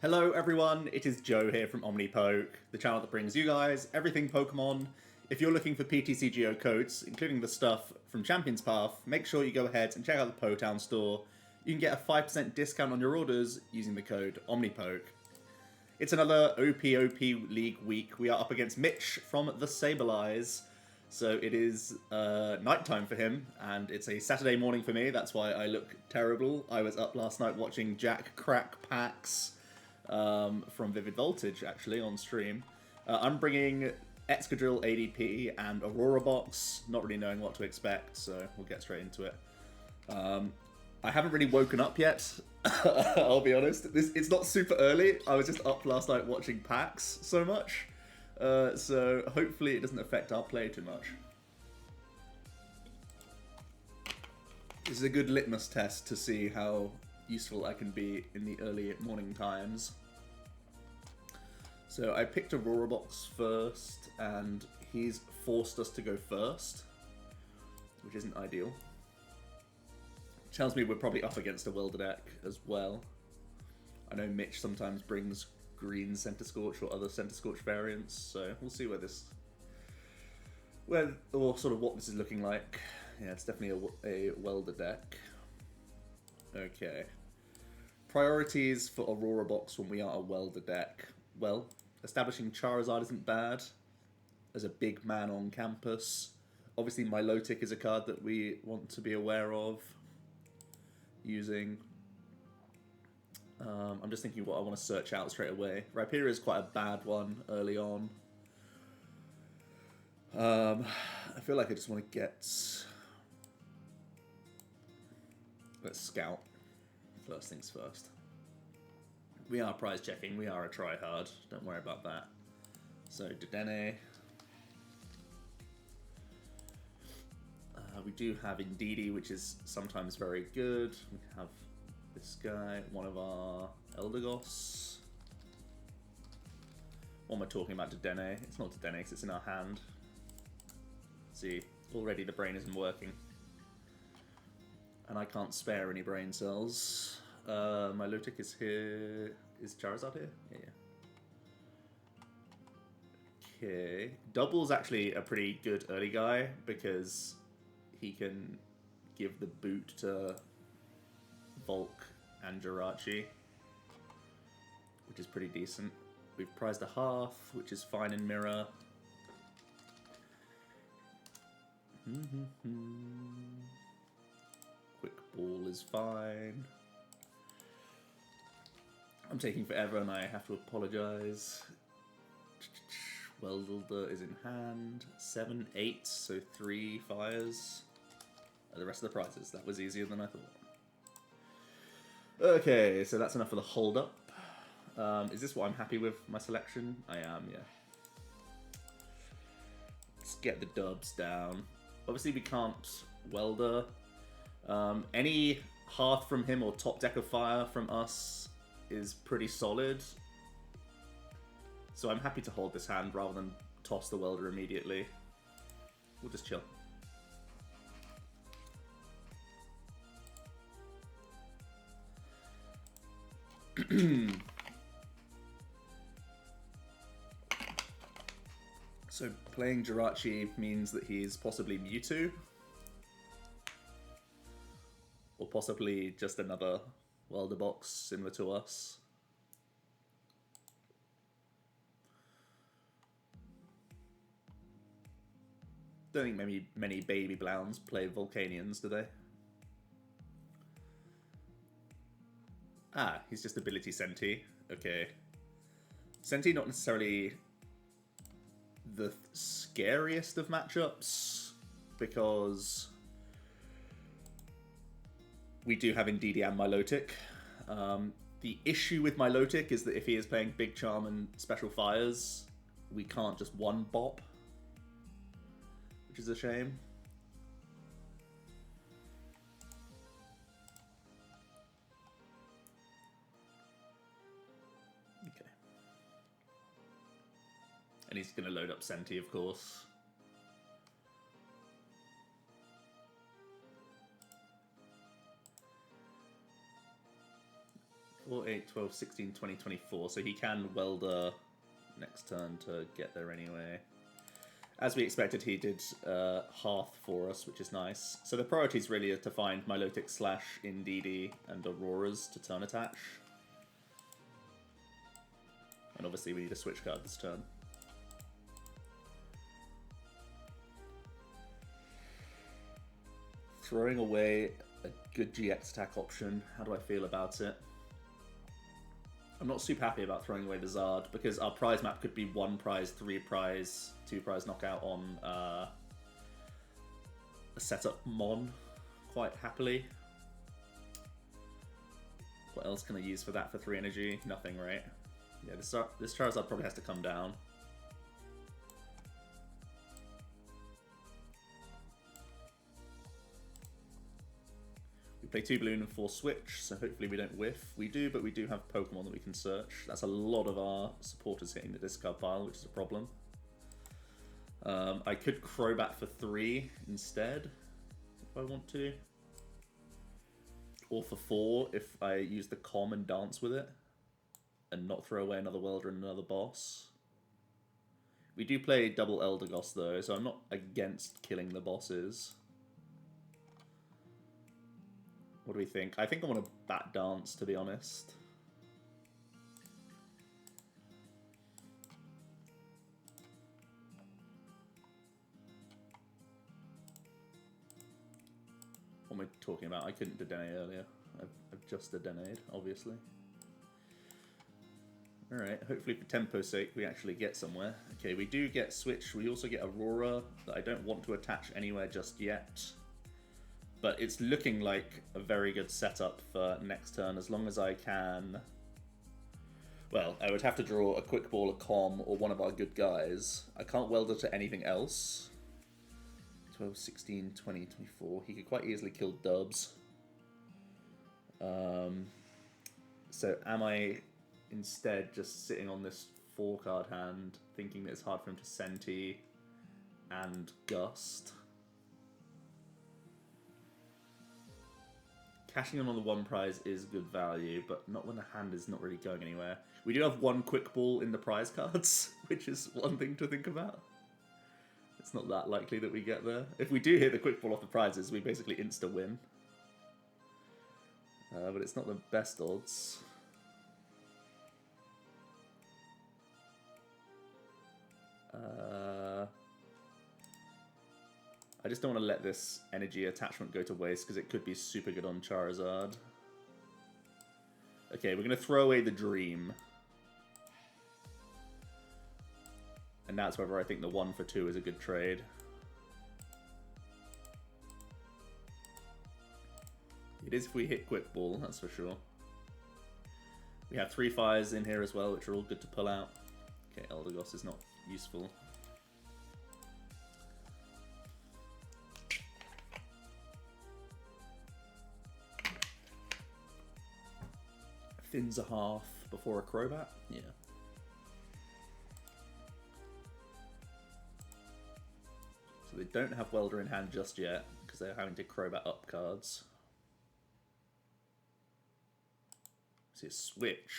Hello everyone, it is Joe here from Omnipoke, the channel that brings you guys everything Pokemon. If you're looking for PTCGO codes, including the stuff from Champion's Path, make sure you go ahead and check out the Potown store. You can get a 5% discount on your orders using the code Omnipoke. It's another OPOP League week. We are up against Mitch from the SAbleyes. So it is nighttime for him, and it's a Saturday morning for me. That's why I look terrible. I was up last night watching Jack crack packs from Vivid Voltage, actually, on stream. I'm bringing Excadrill ADP and Aurora box, not really knowing what to expect, so we'll get straight into it. I haven't really woken up yet, I'll be honest. It's not super early. I was just up last night watching packs so much. So hopefully it doesn't affect our play too much. This is a good litmus test to see how useful I can be in the early morning times. So I picked Aurora box first, and he's forced us to go first, which isn't ideal. Tells me we're probably up against a Welder deck as well. I know Mitch sometimes brings green Center Scorch or other Center Scorch variants, so we'll see or sort of what this is looking like. Yeah, it's definitely a Welder deck. Okay. Priorities for Aurora box when we are a Welder deck. Well, establishing Charizard isn't bad as a big man on campus. Obviously, Milotic is a card that we want to be aware of using. I'm just thinking what I want to search out straight away. Rhyperior is quite a bad one early on. I feel like I just want to get... Let's scout. First things first. We are prize checking. We are a tryhard. Don't worry about that. So, Dedenne. We do have Indeedee, which is sometimes very good. We have this guy, one of our Eldegoss. What am I talking about? Dedenne. It's not Dedenne because it's in our hand. See, already the brain isn't working. And I can't spare any brain cells. Milotic is here. Is Charizard here? Yeah. Okay. Double's actually a pretty good early guy because he can give the boot to Volk and Jirachi, which is pretty decent. We've prized a Hearth, which is fine in Mirror. Quick Ball is fine. I'm taking forever and I have to apologize. Welder is in hand. 7, 8, so 3 fires. The rest of the prizes. That was easier than I thought. Okay, so that's enough for the hold up. Is this what I'm happy with my selection? I am, yeah. Let's get the dubs down. Obviously we can't Welder. Any Hearth from him or top deck of fire from us is pretty solid. So I'm happy to hold this hand rather than toss the Welder immediately. We'll just chill. So playing Jirachi means that he's possibly Mewtwo. Or possibly just another Welder box similar to us. Don't think many baby Blowns play Volcanions, do they? Ah, he's just ability Centi. Okay. Centi not necessarily the scariest of matchups because we do have Indeedee and Milotic. The issue with Milotic is that if he is playing Big Charm and Special Fires, we can't just one bop, which is a shame. Okay. And he's going to load up Centi, of course. 4, 8, 12, 16, 20, 24. So he can welder next turn to get there anyway. As we expected, he did Hearth for us, which is nice. So the priorities really are to find Milotic Slash, Indeedee, and Auroras to turn attach. And obviously we need a switch card this turn. Throwing away a good GX attack option. How do I feel about it? I'm not super happy about throwing away the Zard, because our prize map could be 1 prize, 3 prize, 2 prize knockout on a setup Mon quite happily. What else can I use for that for 3 energy? Nothing, right? Yeah, this Charizard probably has to come down. Play 2 balloon and 4 switch, so hopefully we don't whiff. We do, but we do have Pokemon that we can search. That's a lot of our supporters hitting the discard pile, which is a problem. I could Crobat for 3 instead, if I want to. Or for 4, if I use the Com and dance with it. And not throw away another Welder and another boss. We do play double Eldegoss though, so I'm not against killing the bosses. What do we think? I think I want to Bat Dance, to be honest. What am I talking about? I couldn't Dedenne earlier. I've just Dedenne'd, obviously. Alright, hopefully for tempo's sake we actually get somewhere. Okay, we do get Switch. We also get Aurora that I don't want to attach anywhere just yet. But it's looking like a very good setup for next turn, as long as I can... Well, I would have to draw a Quick Ball, a Com, or one of our good guys. I can't welder to anything else. 12, 16, 20, 24. He could quite easily kill Dubs. So am I instead just sitting on this 4-card hand, thinking that it's hard for him to Centi and Gust? Cashing in on the 1 prize is good value, but not when the hand is not really going anywhere. We do have 1 Quick Ball in the prize cards, which is one thing to think about. It's not that likely that we get there. If we do hit the Quick Ball off the prizes, we basically insta-win. But it's not the best odds. I just don't want to let this energy attachment go to waste because it could be super good on Charizard. Okay, we're going to throw away the Dream. And that's whether I think the 1 for 2 is a good trade. It is if we hit Quick Ball, that's for sure. We have 3 fires in here as well, which are all good to pull out. Okay, Eldegoss is not useful. Thins a half before a Crobat? Yeah. So they don't have Welder in hand just yet, because they're having to Crobat up cards. See a switch.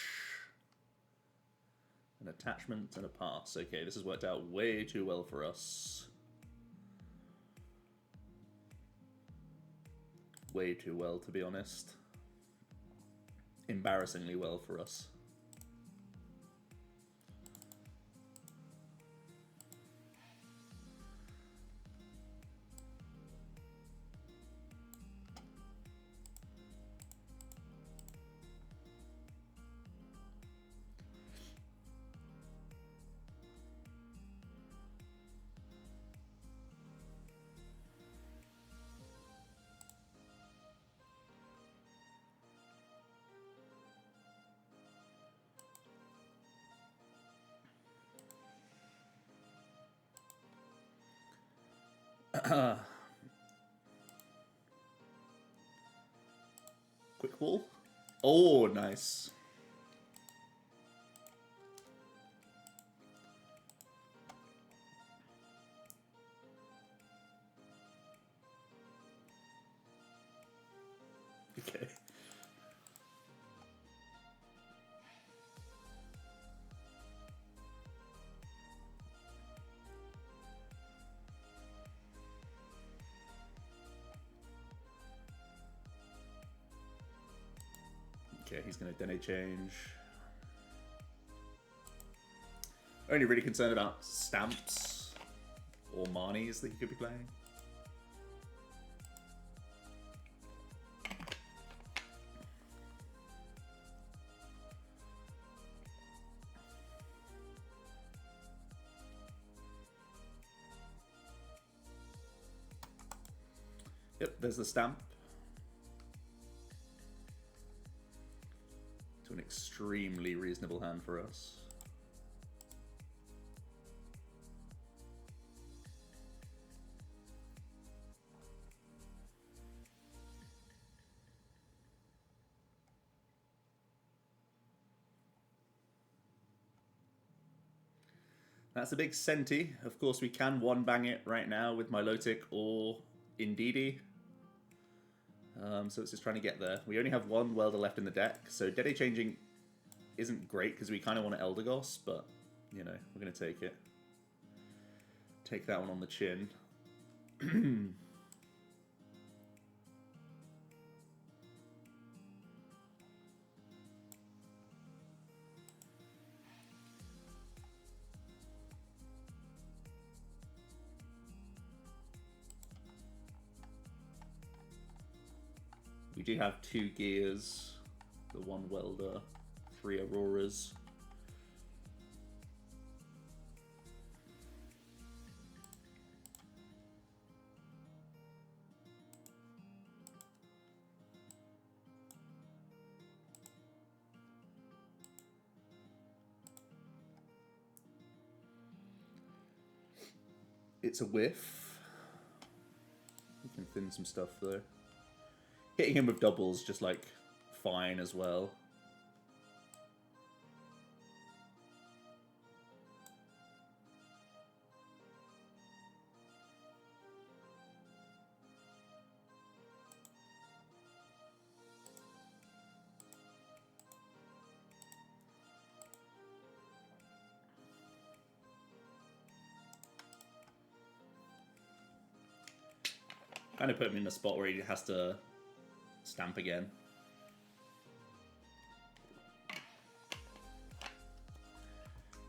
An attachment and a pass. Okay, this has worked out way too well for us. Way too well, to be honest. Embarrassingly well for us. Quick Ball. Oh, nice. Okay. he's going to Dene change. Only really concerned about stamps or Marnies that he could be playing. Yep, there's the stamp. To an extremely reasonable hand for us. That's a big Centi. Of course, we can one bang it right now with Milotic or Indeedee. So it's just trying to get there. We only have one Welder left in the deck, so Dede changing isn't great because we kind of want to Eldegoss, but, you know, we're going to take it. Take that one on the chin. We do have 2 gears, the 1 Welder, 3 Auroras. It's a whiff. We can thin some stuff though. Hitting him with doubles just like fine as well. Kind of put him in a spot where he has to stamp again.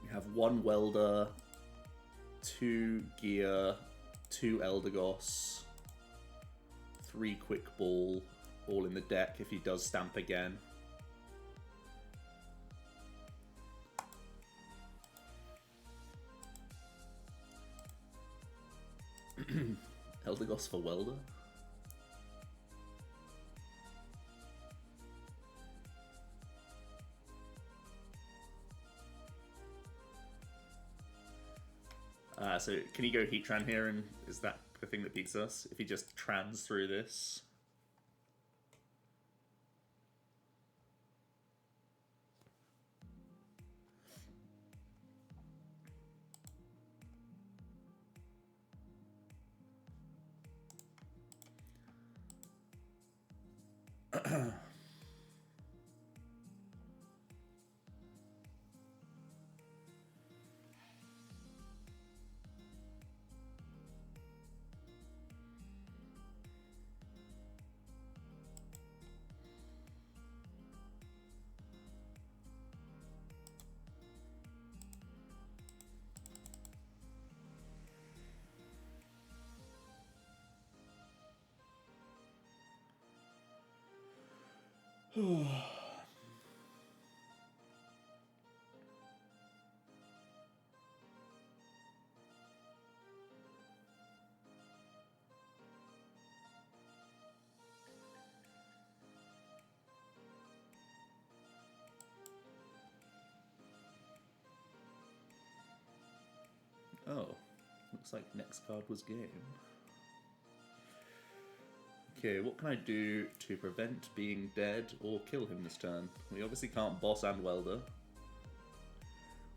We have 1 Welder, 2 Gear, 2 Eldegoss, 3 Quick Ball, all in the deck if he does stamp again. Eldegoss for Welder. So can he go Heatran here, and is that the thing that beats us? If he just trans through this. Oh, looks like next card was game. Okay, what can I do to prevent being dead or kill him this turn? We obviously can't boss and Welder.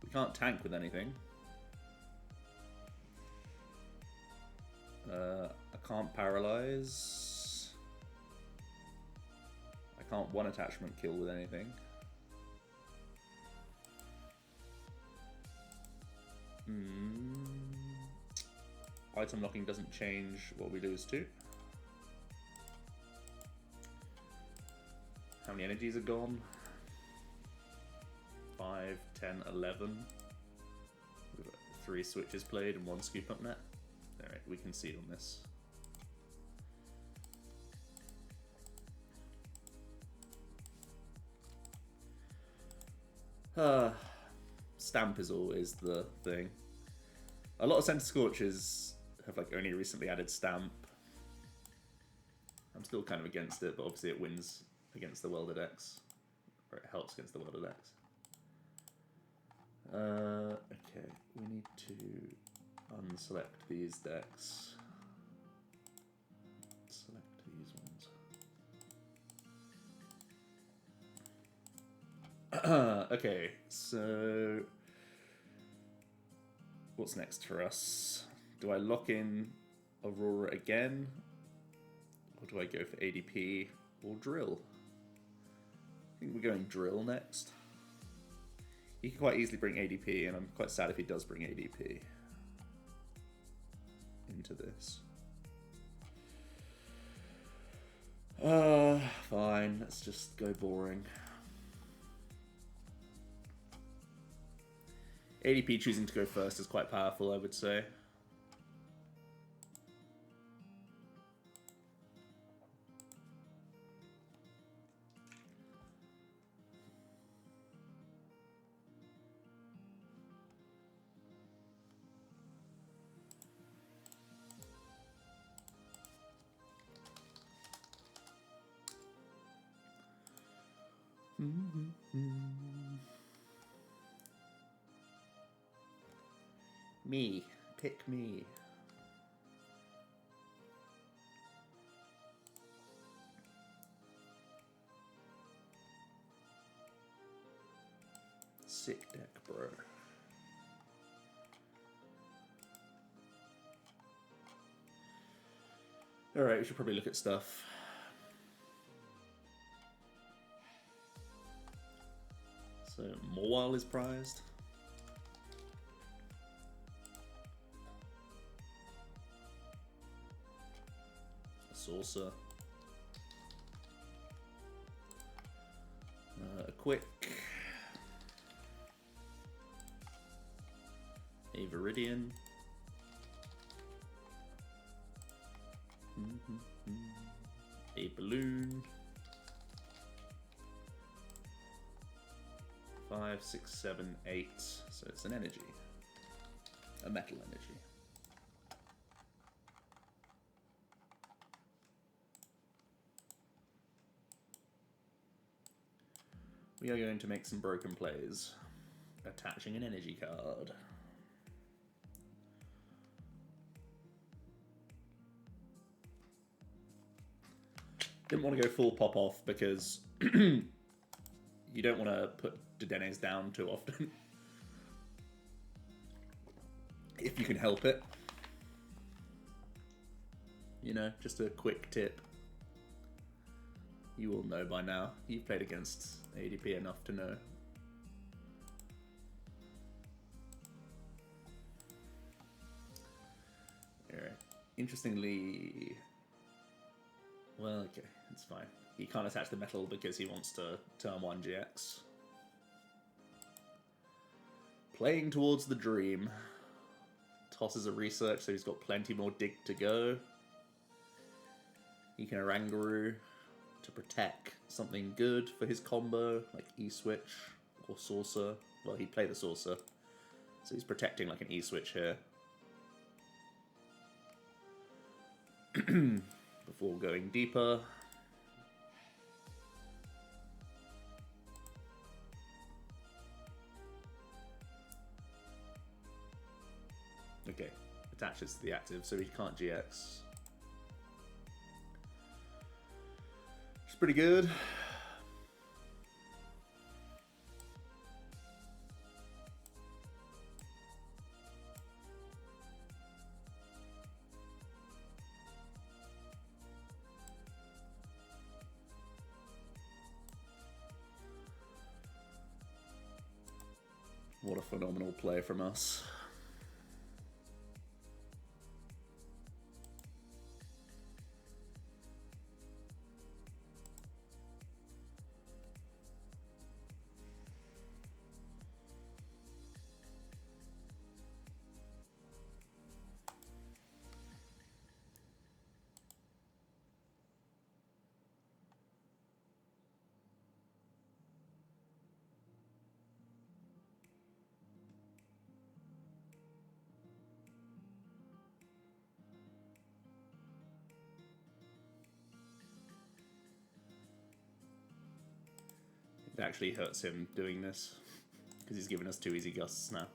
We can't tank with anything. I can't paralyze. I can't one attachment kill with anything. Item locking doesn't change what we lose to. How many energies are gone? 5, 10, 11. We've got 3 switches played and 1 scoop up net. Alright, we can see on this. Stamp is always the thing. A lot of Center Scorches have like only recently added Stamp. I'm still kind of against it, but obviously it wins against the Welder decks. Or it helps against the Welder decks. Okay, we need to unselect these decks. Select these ones. Okay, so what's next for us? Do I lock in Aurora again? Or do I go for ADP or Drill? I think we're going Drill next. He can quite easily bring ADP, and I'm quite sad if he does bring ADP into this. Fine, let's just go boring. ADP choosing to go first is quite powerful, I would say. Me. Pick me. Sick deck, bro. Alright, we should probably look at stuff. So, Mawile is prized. Saucer. Quick. A Viridian. A Balloon. 5, 6, 7, 8. So it's an energy. A metal energy. We are going to make some broken plays. Attaching an energy card. Didn't want to go full pop off because you don't want to put Dedenes down too often. If you can help it. You know, just a quick tip. You all know by now. You've played against ADP enough to know. Alright. Interestingly... Well, okay, it's fine. He can't attach the metal because he wants to turn 1 GX. Playing towards the dream. Tosses a research, so he's got plenty more dig to go. He can Oranguru to protect something good for his combo, like E-Switch or Saucer. Well, he'd play the Saucer, so he's protecting like an E-Switch here. Before going deeper. Okay, attaches to the active, so he can't GX. It's pretty good. What a phenomenal play from us. actually hurts him doing this, because he's given us 2 easy gusts now.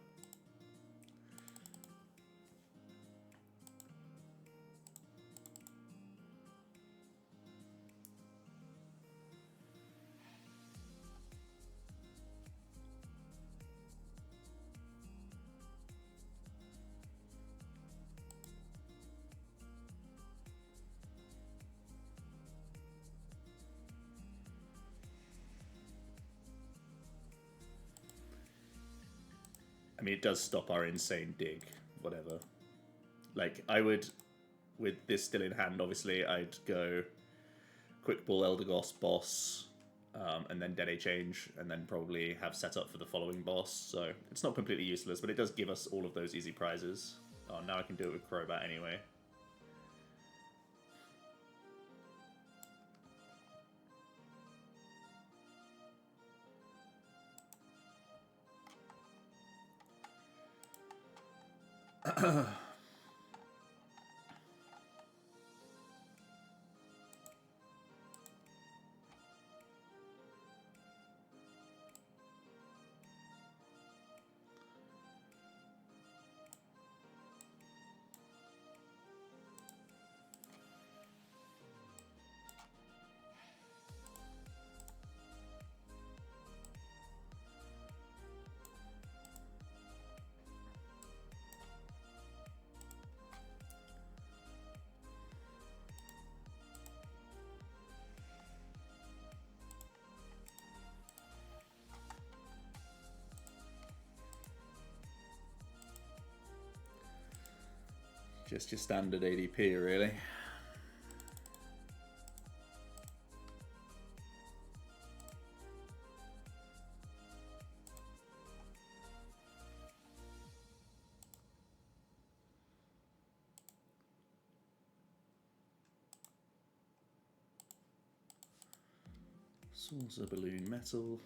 I mean, it does stop our insane dig, whatever. Like, I would, with this still in hand, obviously, I'd go Quick Ball, Eldegoss, Boss, and then Dede Change, and then probably have set up for the following boss. So it's not completely useless, but it does give us all of those easy prizes. Oh, now I can do it with Crobat anyway. Just your standard ADP, really. Saucer Balloon Metal.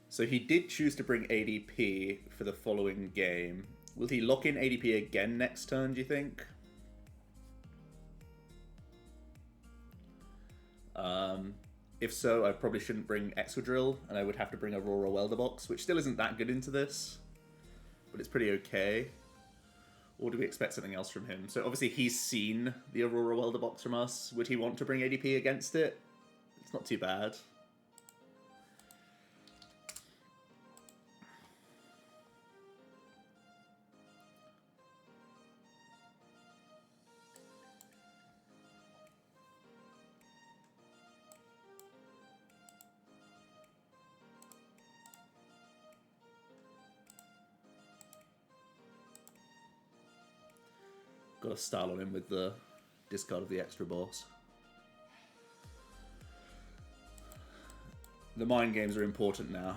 So he did choose to bring ADP for the following game. Will he lock in ADP again next turn, do you think? If so, I probably shouldn't bring Excadrill, and I would have to bring Aurora Welder Box, which still isn't that good into this, but it's pretty okay. Or do we expect something else from him? So obviously he's seen the Aurora Welder Box from us. Would he want to bring ADP against it? It's not too bad. Got a style on him with the discard of the extra boss. The mind games are important now.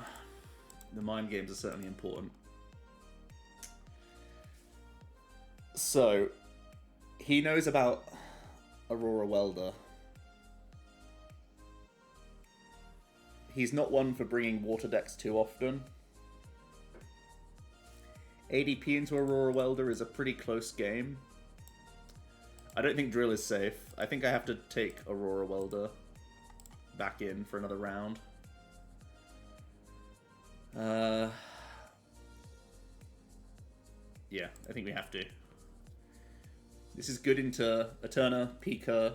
The mind games are certainly important. So, he knows about Aurora Welder. He's not one for bringing water decks too often. ADP into Aurora Welder is a pretty close game. I don't think Drill is safe. I think I have to take Aurora Welder back in for another round. Yeah, I think we have to. This is good into Eterna, Pika,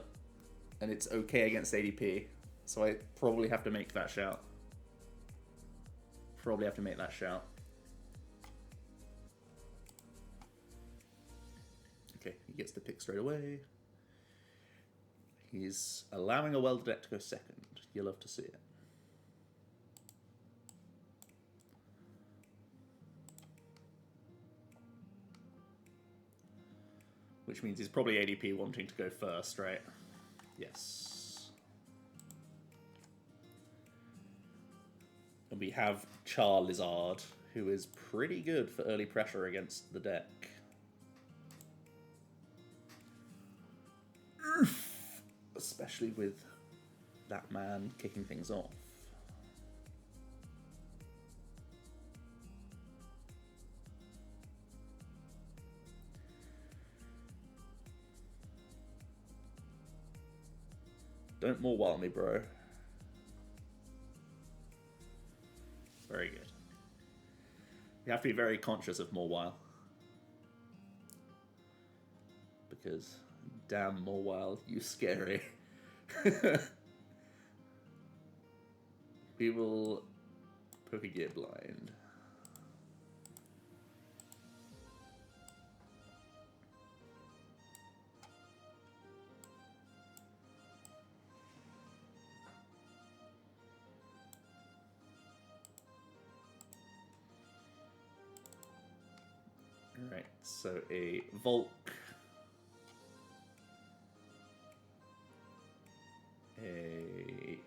and it's okay against ADP. So I probably have to make that shout. Probably have to make that shout. Okay, he gets the pick straight away. He's allowing a Welder deck to go second. You'll love to see it. Which means he's probably ADP wanting to go first, right? Yes. And we have Charizard, who is pretty good for early pressure against the deck. Especially with that man kicking things off. Don't more wild me, bro. Very good. You have to be very conscious of more wild. Because, damn, more wild, you scary. We will Pokegear blind. Alright, so a Volk. A...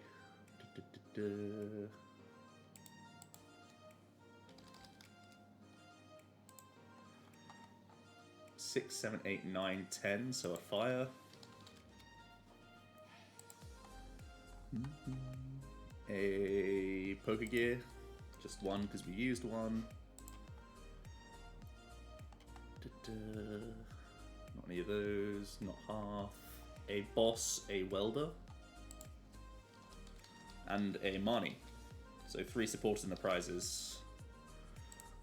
6, 7, 8, 9, 10, so a fire. A Pokegear, just one because we used one. Not any of those, not half. A boss, a welder, and a Marnie. So 3 supporters in the prizes.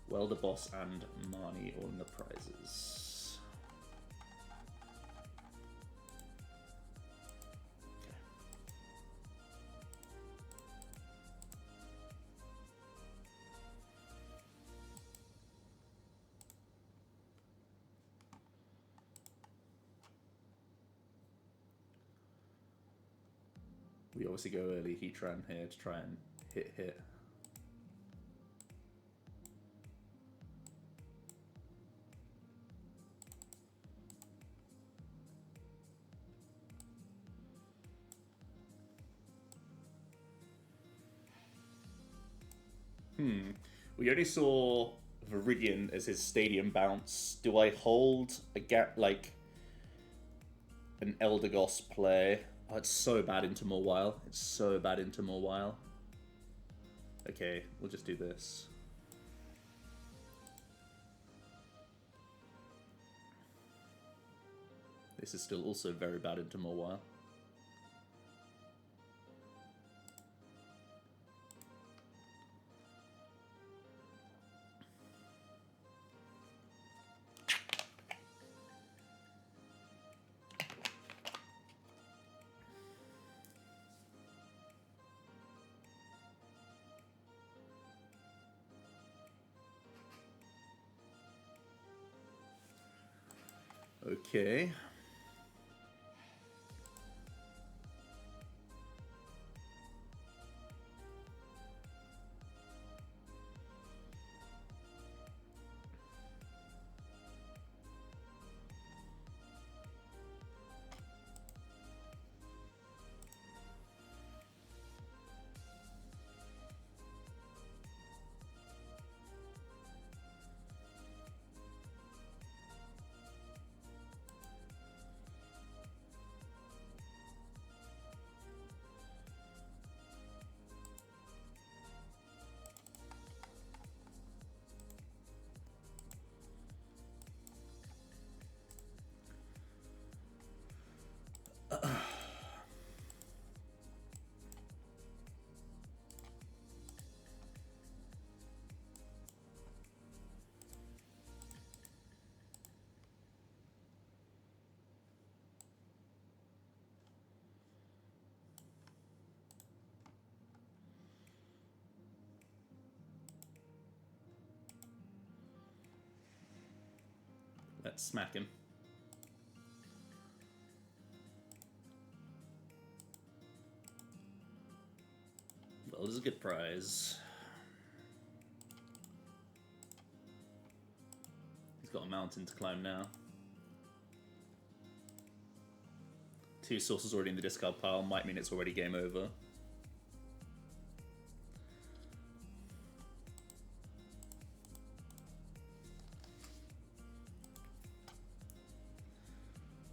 Welder, boss, and Marnie all in the prizes. We obviously go early Heatran here to try and hit. We only saw Viridian as his stadium bounce. Do I hold a gap like an Eldegoss play? Oh, it's so bad into Mawile. It's so bad into Mawile. Okay, we'll just do this. This is still also very bad into Mawile. Okay. Let's smack him. Well, this is a good prize. He's got a mountain to climb now. 2 sources already in the discard pile might mean it's already game over.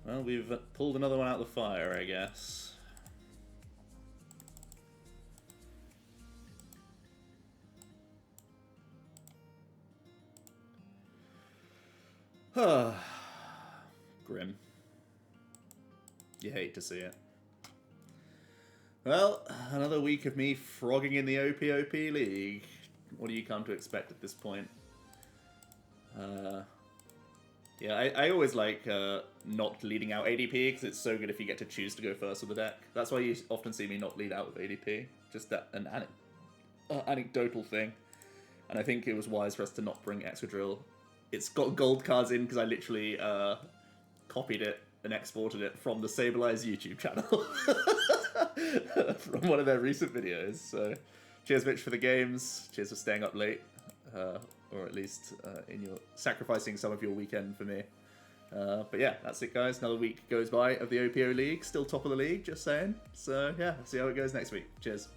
Well, we've pulled another one out of the fire, I guess. Grim. You hate to see it. Well, another week of me frogging in the OPOP League. What do you come to expect at this point? Yeah, I always like not leading out ADP because it's so good if you get to choose to go first with the deck. That's why you often see me not lead out with ADP. Just that an anecdotal thing. And I think it was wise for us to not bring Excadrill. It's got gold cards in because I literally copied it and exported it from the SAbleyes YouTube channel. From one of their recent videos. So cheers, Mitch, for the games. Cheers for staying up late. Or at least in your sacrificing some of your weekend for me. But yeah, that's it, guys. Another week goes by of the OPO League. Still top of the league, just saying. So yeah, see how it goes next week. Cheers.